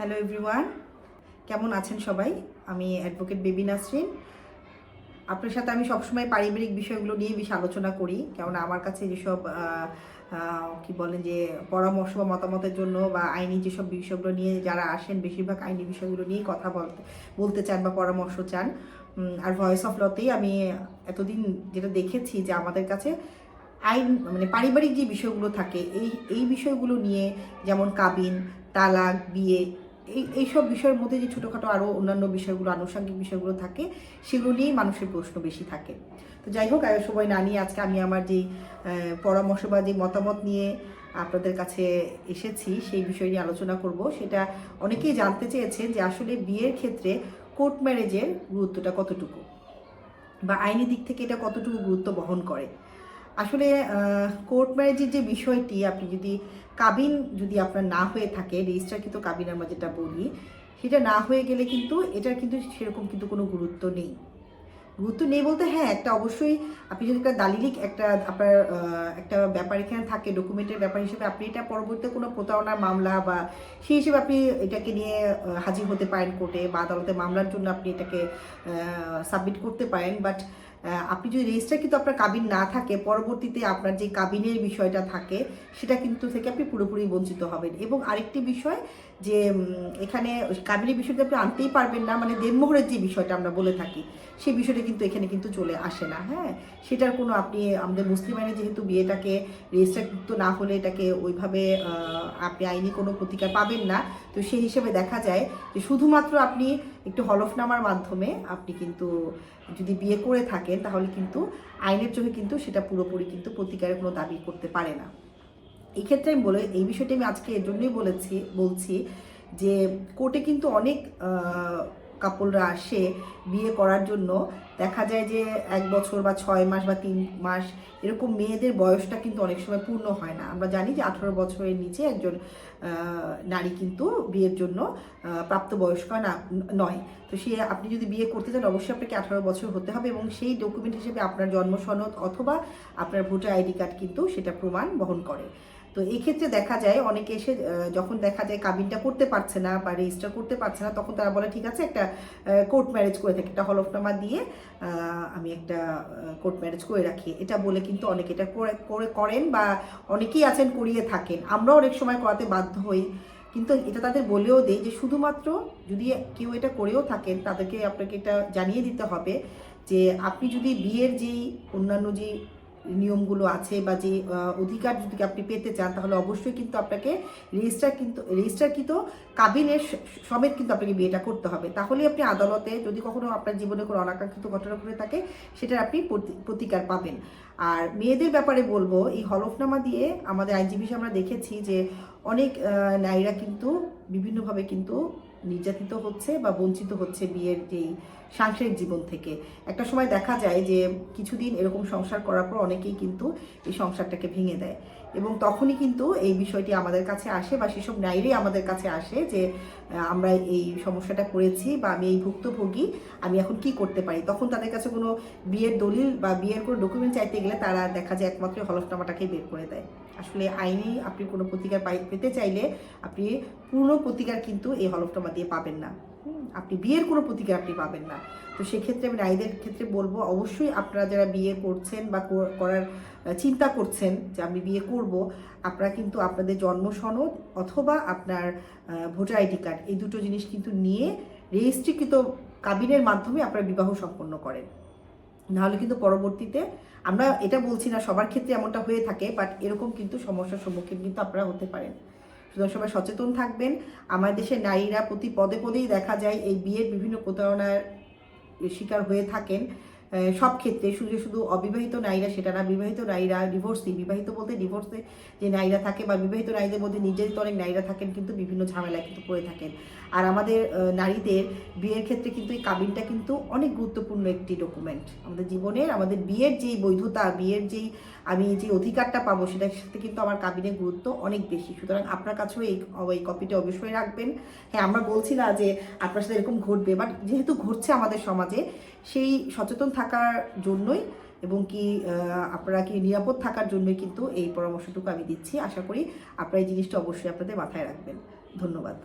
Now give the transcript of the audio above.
Hello everyone, কেমন আছেন সবাই? আমি অ্যাডভোকেট বেবি নাসরিন। আপনার সাথে আমি সবসময় পারিবারিক বিষয়গুলো নিয়ে বেশি আলোচনা করি, কেননা আমার কাছে যেসব কি বলেন যে পরামর্শ বা মতামতের জন্য বা আইনি যেসব বিষয়গুলো নিয়ে যারা আসেন, বেশিরভাগ আইনি বিষয়গুলো নিয়েই কথা বলতে চান বা পরামর্শ চান। আর ভয়েস অফ লতেই আমি এতদিন যেটা দেখেছি যে আমাদের কাছে আইন মানে পারিবারিক যে বিষয়গুলো থাকে এই বিষয়গুলো নিয়ে, যেমন কাবিন, তালাক, বিয়ে, এইসব বিষয়ের মধ্যে যে ছোটোখাটো আরও অন্যান্য বিষয়গুলো, আনুষঙ্গিক বিষয়গুলো থাকে, সেগুলো নিয়েই মানুষের প্রশ্ন বেশি থাকে। তো যাই হোক, সময় না নিয়ে আজকে আমি আমার যেই পরামর্শ বা যে মতামত নিয়ে আপনাদের কাছে এসেছি সেই বিষয় নিয়ে আলোচনা করব। সেটা অনেকেই জানতে চেয়েছেন যে আসলে বিয়ের ক্ষেত্রে কোর্ট ম্যারেজের গুরুত্বটা কতটুকু, বা আইনি দিক থেকে এটা কতটুকু গুরুত্ব বহন করে। আসলে কোর্ট ম্যারেজের যে বিষয়টি, আপনি যদি কাবিন যদি আপনার না হয়ে থাকে, রেজিস্টারকৃত কাবিন আমরা যেটা বলি, সেটা না হয়ে গেলে কিন্তু এটার কিন্তু সেরকম কিন্তু কোনো গুরুত্ব নেই। গুরুত্ব নেই বলতে হ্যাঁ, একটা অবশ্যই আপনি যদি একটা দালিলিক একটা আপনার একটা ব্যাপার এখানে থাকে, ডকুমেন্টের ব্যাপার হিসেবে আপনি এটা পরবর্তীতে কোনো প্রতারণার মামলা বা সেই হিসেবে আপনি এটাকে নিয়ে হাজির হতে পারেন কোর্টে বা আদালতে, মামলার জন্য আপনি এটাকে সাবমিট করতে পারেন। বাট আপনি যদি রেজিস্টার কিন্তু আপনার কাবিন না থাকে, পরবর্তীতে আপনার যে কাবিনের বিষয়টা থাকে সেটা কিন্তু থেকে আপনি পুরোপুরি বঞ্চিত হবেন। এবং আরেকটি বিষয় যে এখানে কাবিনের বিষয়টা আপনি আনতেই পারবেন না, মানে দেনমোহরের যে বিষয়টা আমরা বলে থাকি, সেই বিষয়টা কিন্তু এখানে কিন্তু চলে আসে না। হ্যাঁ, সেটার কোনো আপনি আমাদের মুসলিম আইনে যেহেতু বিয়েটাকে রেজিস্টারযুক্ত না হলে এটাকে ওইভাবে আপনি আইনি কোনো প্রতিকার পাবেন না। তো সেই হিসেবে দেখা যায় যে শুধুমাত্র আপনি একটু হলফনামার মাধ্যমে আপনি কিন্তু যদি বিয়ে করে থাকেন, তাহলে কিন্তু আইনের চোখে কিন্তু সেটা পুরোপুরি কিন্তু প্রতিকারের কোনো দাবি করতে পারে না। এই ক্ষেত্রে আমি এই বিষয়টি আমি আজকে এর জন্যই বলছি যে কোর্টে কিন্তু অনেক কাপলরা আসে বিয়ে করার জন্য। দেখা যায় যে 1 বছর বা 6 মাস বা 3 মাস এরকম মেয়েদের বয়সটা কিন্তু অনেক সময় পূর্ণ হয় না। আমরা জানি যে 18 বছরের নিচে একজন নারী কিন্তু বিয়ের জন্য প্রাপ্তবয়স্ক নয়। তো আপনি যদি বিয়ে করতে চান, অবশ্যই আপনাকে 18 বছর হতে হবে এবং সেই ডকুমেন্ট হিসেবে আপনার জন্ম সনদ অথবা আপনার ভোটার আইডি কার্ড কিন্তু সেটা প্রমাণ বহন করে। তো এই ক্ষেত্রে দেখা যায় অনেকে এসে যখন দেখা যায় কাবিনটা করতে পারছে না বা রেজিস্টার করতে পারছে না, তখন তারা বলে ঠিক আছে একটা কোর্ট ম্যারেজ করে থাকি, একটা হলফনামা দিয়ে আমি একটা কোর্ট ম্যারেজ করে রাখি, এটা বলে কিন্তু অনেকে এটা করেন বা অনেকেই আছেন করিয়ে থাকেন। আমরাও অনেক সময় করাতে বাধ্য হই, কিন্তু এটা তাদের বলেও দেই যে শুধুমাত্র যদি কেউ এটা করেও থাকেন, তাদেরকে আপনাকে এটা জানিয়ে দিতে হবে যে আপনি যদি বিয়ের যেই অন্যান্য যেই নিয়মগুলো আছে বা যে অধিকার যদি আপনি পেতে চান, তাহলে অবশ্যই কিন্তু আপনাকে রেজিস্টারকৃত কাবিনের সমেত কিন্তু আপনাকে বিয়েটা করতে হবে। তাহলেই আপনি আদালতে যদি কখনো আপনার জীবনে কোনো অনাকাঙ্ক্ষিত ঘটনা ঘটে থাকে, সেটার আপনি প্রতিকার পাবেন। আর মেয়েদের ব্যাপারে বলবো, এই হলফনামা দিয়ে আমাদের আইনজীবী আমরা দেখেছি যে অনেক নারীরা কিন্তু বিভিন্নভাবে কিন্তু নির্যাতিত হচ্ছে বা বঞ্চিত হচ্ছে বিয়ের যেই সাংসারিক জীবন থেকে। একটা সময় দেখা যায় যে কিছুদিন এরকম সংসার করার পর অনেকেই কিন্তু এই সংসারটাকে ভেঙে দেয়, এবং তখনই কিন্তু এই বিষয়টি আমাদের কাছে আসে বা সেসব নারীরাই আমাদের কাছে আসে যে আমরা এই সমস্যাটা করেছি বা আমি এই ভুক্তভোগী, আমি এখন কি করতে পারি। তখন তাদের কাছে কোনো বিয়ের দলিল বা বিয়ের কোনো ডকুমেন্ট চাইতে গেলে তারা দেখা যায় একমাত্র হলফনামাটাকেই বের করে দেয়। আসলে আইনি আপনি কোনো প্রতিকার পেতে চাইলে আপনি পূর্ণ প্রতিকার কিন্তু এই হলফনামা দিয়ে পাবেন না। আপনি বিয়ের কোনো প্রতিকার আপনি পাবেন না। তো সেক্ষেত্রে আমি নারীদের ক্ষেত্রে বলবো, অবশ্যই আপনারা যারা বিয়ে করছেন বা করার চিন্তা করছেন যে আমি বিয়ে করব, আপনারা কিন্তু আপনাদের জন্ম সনদ অথবা আপনার ভোটার আইডি কার্ড, এই দুটো জিনিস কিন্তু নিয়ে রেজিস্ট্রিকৃত কাবিনের মাধ্যমে আপনারা বিবাহ সম্পন্ন করেন। নাহলে কিন্তু পরবর্তীতে, আমরা এটা বলছি না সবার ক্ষেত্রে এমনটা হয়ে থাকে, বাট এরকম কিন্তু সমস্যার সম্মুখীন কিন্তু আপনারা হতে পারেন। সুতরাং সবাই সচেতন থাকবেন। আমার দেশের নারীরা প্রতি পদে পদেই দেখা যায় এই বিয়ের বিভিন্ন প্রতারণার শিকার হয়ে থাকেন। সব ক্ষেত্রে শুধু অবিবাহিত নারীরা সেটা না, বিবাহিত নারীরা, ডিভোর্সি, বিবাহিত বলতে ডিভোর্সে যে নারীরা থাকে বা বিবাহিত নারীদের মধ্যে নির্যাতিত অনেক নারীরা থাকেন, কিন্তু বিভিন্ন ঝামেলায় কিন্তু পড়ে থাকেন। আর আমাদের নারীদের বিয়ের ক্ষেত্রে কিন্তু এই কাবিনটা কিন্তু অনেক গুরুত্বপূর্ণ একটি ডকুমেন্ট আমাদের জীবনের। আমাদের বিয়ের যেই বৈধতা, বিয়ের যেই আমি যে অধিকারটা পাবো, সেটার সাথে কিন্তু আমার কাবিনের গুরুত্ব অনেক বেশি। সুতরাং আপনার কাছেও এই কপিটা অবশ্যই রাখবেন। হ্যাঁ, আমরা বলছি না যে আপনার সাথে এরকম ঘটবে, বাট যেহেতু ঘটছে আমাদের সমাজে, সেই সচেতন থাকার জন্যই এবং কি আপনারা কি নিরাপদ থাকার জন্যই কিন্তু এই পরামর্শটুকু আমি দিচ্ছি। আশা করি আপনারা এই জিনিসটা অবশ্যই আপনাদের মাথায় রাখবেন। ধন্যবাদ।